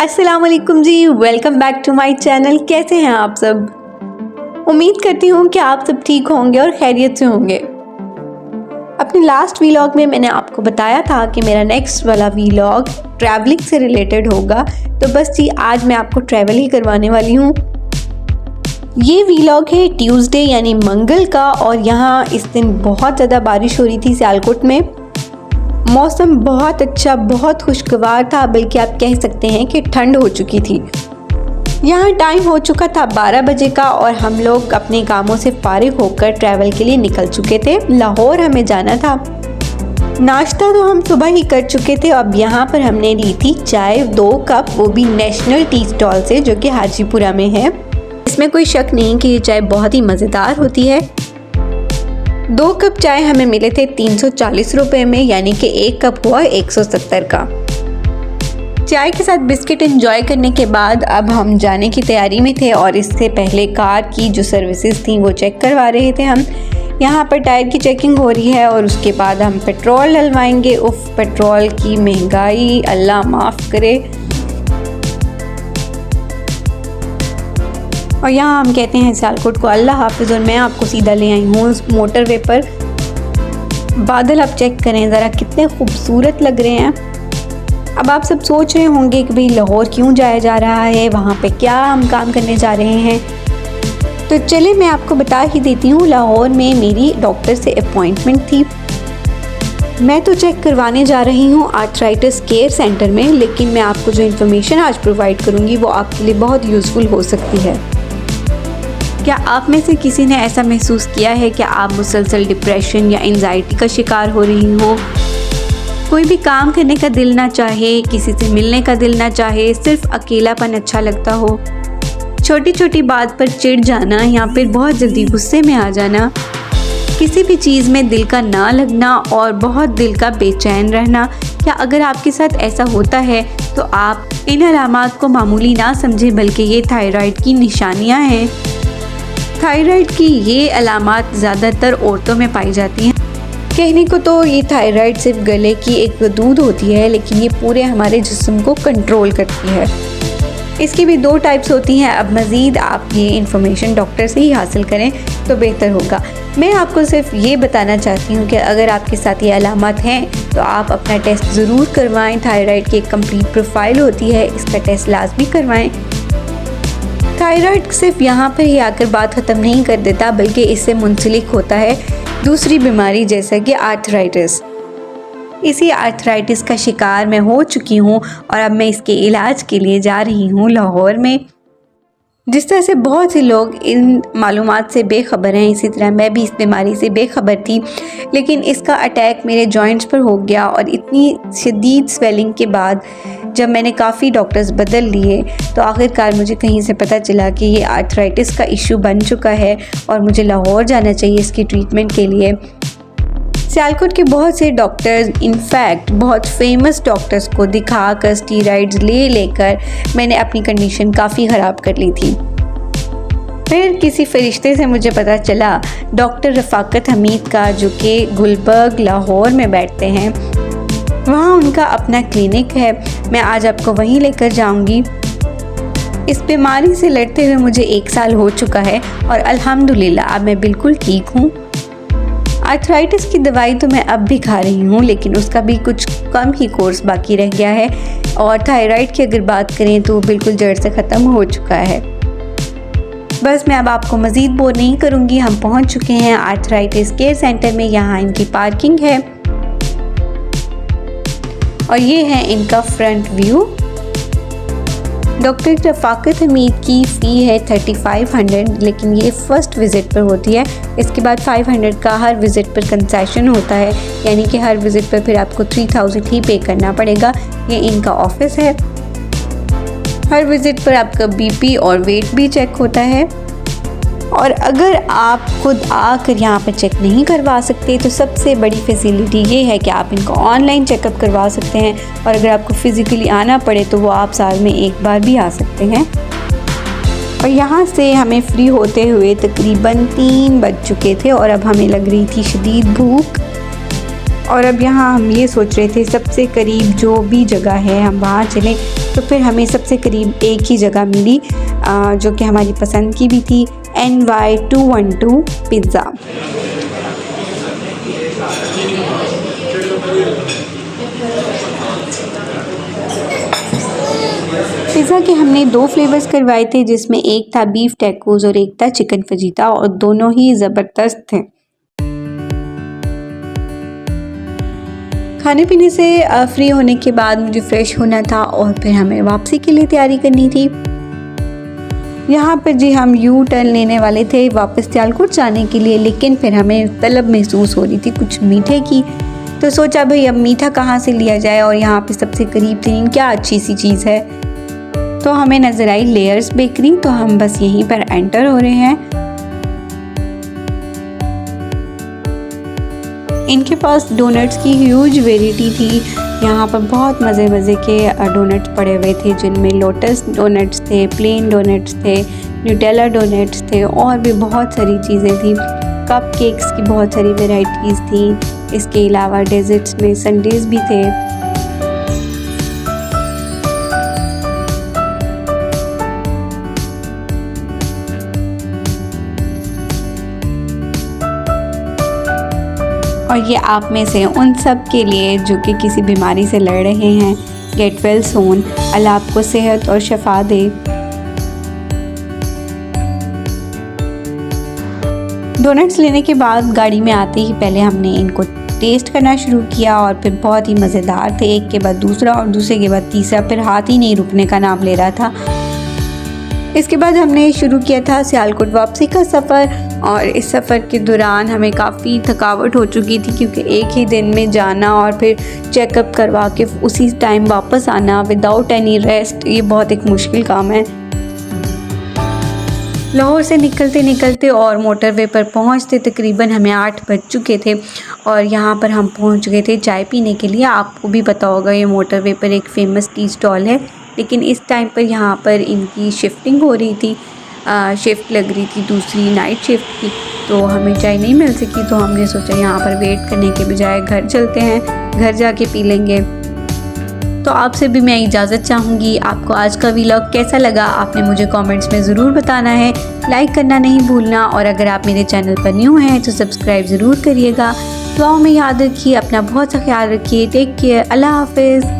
अस्सलाम वालेकुम जी, welcome back to my channel. कैसे हैं आप सब? उम्मीद करती हूँ कि आप सब ठीक होंगे और खैरियत से होंगे। अपने लास्ट व्लॉग में मैंने आपको बताया था कि मेरा नेक्स्ट वाला व्लॉग ट्रैवलिंग से रिलेटेड होगा, तो बस जी आज मैं आपको ट्रैवल ही करवाने वाली हूँ। ये व्लॉग है ट्यूसडे यानी मंगल का, और यहाँ इस दिन बहुत ज़्यादा बारिश हो रही थी सियालकोट में। मौसम बहुत अच्छा, बहुत खुशगवार था, बल्कि आप कह सकते हैं कि ठंड हो चुकी थी। यहाँ टाइम हो चुका था 12 बजे का, और हम लोग अपने कामों से फारिग होकर ट्रैवल के लिए निकल चुके थे। लाहौर हमें जाना था। नाश्ता तो हम सुबह ही कर चुके थे। अब यहाँ पर हमने ली थी चाय 2 कप, वो भी नेशनल टी स्टॉल से, जो कि हाजीपुरा में है। इसमें कोई शक नहीं कि ये चाय बहुत ही मज़ेदार होती है। 2 कप चाय हमें मिले थे 340 रुपये में, यानी कि 1 कप हुआ 170 का। चाय के साथ बिस्किट एंजॉय करने के बाद अब हम जाने की तैयारी में थे, और इससे पहले कार की जो सर्विसेज थी वो चेक करवा रहे थे हम। यहाँ पर टायर की चेकिंग हो रही है, और उसके बाद हम पेट्रोल डलवाएंगे। उफ, पेट्रोल की महंगाई, अल्लाह माफ़ करे। और यहाँ हम कहते हैं सियालकोट को अल्लाह हाफिज़, और मैं आपको सीधा ले आई हूँ उस मोटरवे पर। बादल आप चेक करें ज़रा, कितने खूबसूरत लग रहे हैं। अब आप सब सोच रहे होंगे कि भाई लाहौर क्यों जाया जा रहा है, वहाँ पे क्या हम काम करने जा रहे हैं। तो चले मैं आपको बता ही देती हूँ। लाहौर में मेरी डॉक्टर से अपॉइंटमेंट थी। मैं तो चेक करवाने जा रही हूँ आर्थराइटिस केयर सेंटर में, लेकिन मैं आपको जो इन्फॉर्मेशन आज प्रोवाइड करूँगी वो आपके लिए बहुत यूज़फुल हो सकती है। क्या आप में से किसी ने ऐसा महसूस किया है कि आप मुसलसल डिप्रेशन या एंजाइटी का शिकार हो रही हो? कोई भी काम करने का दिल ना चाहे, किसी से मिलने का दिल ना चाहे, सिर्फ अकेलापन अच्छा लगता हो, छोटी छोटी बात पर चिढ़ जाना या फिर बहुत जल्दी गुस्से में आ जाना, किसी भी चीज़ में दिल का ना लगना और बहुत दिल का बेचैन रहना। क्या अगर आपके साथ ऐसा होता है तो आप इन अलामात को मामूली ना समझें, बल्कि ये थायराइड की निशानियाँ हैं। थायराइड की ये अलामात ज़्यादातर औरतों में पाई जाती हैं। कहने को तो ये थायराइड सिर्फ गले की एक दूध होती है, लेकिन ये पूरे हमारे जिस्म को कंट्रोल करती है। इसकी भी 2 टाइप्स होती हैं। अब मज़ीद आप ये इन्फॉर्मेशन डॉक्टर से ही हासिल करें तो बेहतर होगा। मैं आपको सिर्फ ये बताना चाहती हूँ कि अगर आपके साथ ये अलामत हैं तो आप अपना टेस्ट ज़रूर करवाएं। थायराइड की एक कंप्लीट प्रोफाइल होती है, इसका टेस्ट लाजमी करवाएं। थायराइड सिर्फ यहाँ पर ही आकर बात ख़त्म नहीं कर देता, बल्कि इससे मुंसलिक होता है दूसरी बीमारी जैसा कि आर्थराइटिस। इसी आर्थराइटिस का शिकार मैं हो चुकी हूँ, और अब मैं इसके इलाज के लिए जा रही हूँ लाहौर में। जिस तरह से बहुत से लोग इन मालूमात से बेखबर हैं, इसी तरह मैं भी इस बीमारी से बेखबर थी, लेकिन इसका अटैक मेरे जॉइंट्स पर हो गया। और इतनी शदीद स्वेलिंग के बाद जब मैंने काफ़ी डॉक्टर्स बदल लिए तो आखिरकार मुझे कहीं से पता चला कि ये आर्थराइटिस का इशू बन चुका है, और मुझे लाहौर जाना चाहिए इसकी ट्रीटमेंट के लिए। सियालकोट के बहुत से डॉक्टर्स, इनफैक्ट बहुत फेमस डॉक्टर्स को दिखाकर स्टीरॉइड्स लेकर मैंने अपनी कंडीशन काफ़ी ख़राब कर ली थी। फिर किसी फरिश्ते से मुझे पता चला, डॉक्टर रफ़ाकत हमीद का, जो कि गुलबर्ग लाहौर में बैठते हैं। वहाँ उनका अपना क्लिनिक है। मैं आज आपको वहीं लेकर जाऊँगी। इस बीमारी से लड़ते हुए मुझे 1 साल हो चुका है, और अल्हम्दुलिल्लाह अब मैं बिल्कुल ठीक हूँ। आर्थराइटिस की दवाई तो मैं अब भी खा रही हूँ, लेकिन उसका भी कुछ कम ही कोर्स बाकी रह गया है। और थायराइड की अगर बात करें तो बिल्कुल जड़ से ख़त्म हो चुका है। बस मैं अब आपको मज़ीद बोर नहीं करूँगी। हम पहुँच चुके हैं आर्थराइटिस केयर सेंटर में। यहाँ इनकी पार्किंग है, और ये है इनका फ्रंट व्यू। डॉक्टर रफ़ाकत हमीद की फ़ी है 3500, लेकिन ये फ़र्स्ट विज़िट पर होती है। इसके बाद 500 का हर विज़िट पर कंसेशन होता है, यानी कि हर विज़िट पर फिर आपको 3000 ही पे करना पड़ेगा। ये इनका ऑफिस है। हर विज़िट पर आपका बीपी और वेट भी चेक होता है। और अगर आप खुद आकर यहाँ पर चेक नहीं करवा सकते तो सबसे बड़ी फैसिलिटी ये है कि आप इनको ऑनलाइन चेकअप करवा सकते हैं, और अगर आपको फ़िज़िकली आना पड़े तो वो आप साल में 1 बार भी आ सकते हैं। और यहाँ से हमें फ्री होते हुए तकरीबन 3 बज चुके थे, और अब हमें लग रही थी शदीद भूख। और अब यहाँ हम ये सोच रहे थे सबसे करीब जो भी जगह है हम वहाँ चलें, तो फिर हमें सबसे करीब एक ही जगह मिली जो कि हमारी पसंद की भी थी, NY212 पिज़्ज़ा। पिज़्ज़ा के हमने 2 फ्लेवर्स करवाए थे, जिसमें एक था बीफ टैकोस और एक था चिकन फजीता, और दोनों ही ज़बरदस्त थे। खाने पीने से फ्री होने के बाद मुझे फ़्रेश होना था और फिर हमें वापसी के लिए तैयारी करनी थी। यहाँ पर जी हम यू टर्न लेने वाले थे वापस सियालकोट जाने के लिए, लेकिन फिर हमें तलब महसूस हो रही थी कुछ मीठे की, तो सोचा भाई अब मीठा कहाँ से लिया जाए, और यहाँ पे सबसे करीब तरीन क्या अच्छी सी चीज़ है, तो हमें नज़र आई लेयर्स बेकरी। तो हम बस यहीं पर एंटर हो रहे हैं। इनके पास डोनट्स की ह्यूज वेराइटी थी। यहाँ पर बहुत मज़े मज़े के डोनट्स पड़े हुए थे, जिनमें लोटस डोनट्स थे, प्लेन डोनट्स थे, न्यूटेला डोनट्स थे, और भी बहुत सारी चीज़ें थी। कप केक्स की बहुत सारी वेराइटीज़ थी। इसके अलावा डेजर्ट्स में संडेज़ भी थे। और ये आप में से उन सब के लिए जो कि किसी बीमारी से लड़ रहे हैं, गेट वेल सून, अल्लाह आपको सेहत और शफा दे। डोनट्स लेने के बाद गाड़ी में आते ही पहले हमने इनको टेस्ट करना शुरू किया, और फिर बहुत ही मज़ेदार थे। एक के बाद दूसरा और दूसरे के बाद तीसरा, फिर हाथ ही नहीं रुकने का नाम ले रहा था। इसके बाद हमने शुरू किया था सियालकोट वापसी का सफ़र, और इस सफ़र के दौरान हमें काफ़ी थकावट हो चुकी थी, क्योंकि एक ही दिन में जाना और फिर चेकअप करवा के उसी टाइम वापस आना विदाउट एनी रेस्ट, ये बहुत एक मुश्किल काम है। लाहौर से निकलते निकलते और मोटरवे पर पहुंचते तकरीबन हमें 8 बज चुके थे, और यहाँ पर हम पहुंच गए थे चाय पीने के लिए। आपको भी पता होगा ये मोटरवे पर एक फ़ेमस टी स्टॉल है, लेकिन इस टाइम पर यहाँ पर इनकी शिफ्टिंग हो रही थी, शिफ्ट लग रही थी दूसरी नाइट शिफ्ट की, तो हमें चाय नहीं मिल सकी। तो हमने सोचा यहाँ पर वेट करने के बजाय घर चलते हैं, घर जाके पी लेंगे। तो आपसे भी मैं इजाज़त चाहूँगी। आपको आज का व्लॉग कैसा लगा आपने मुझे कमेंट्स में ज़रूर बताना है, लाइक करना नहीं भूलना, और अगर आप मेरे चैनल पर न्यू हैं तो सब्सक्राइब ज़रूर करिएगा। दुआओं में याद रखिए, अपना बहुत सा ख्याल रखिए। टेक केयर, अल्लाह हाफिज़।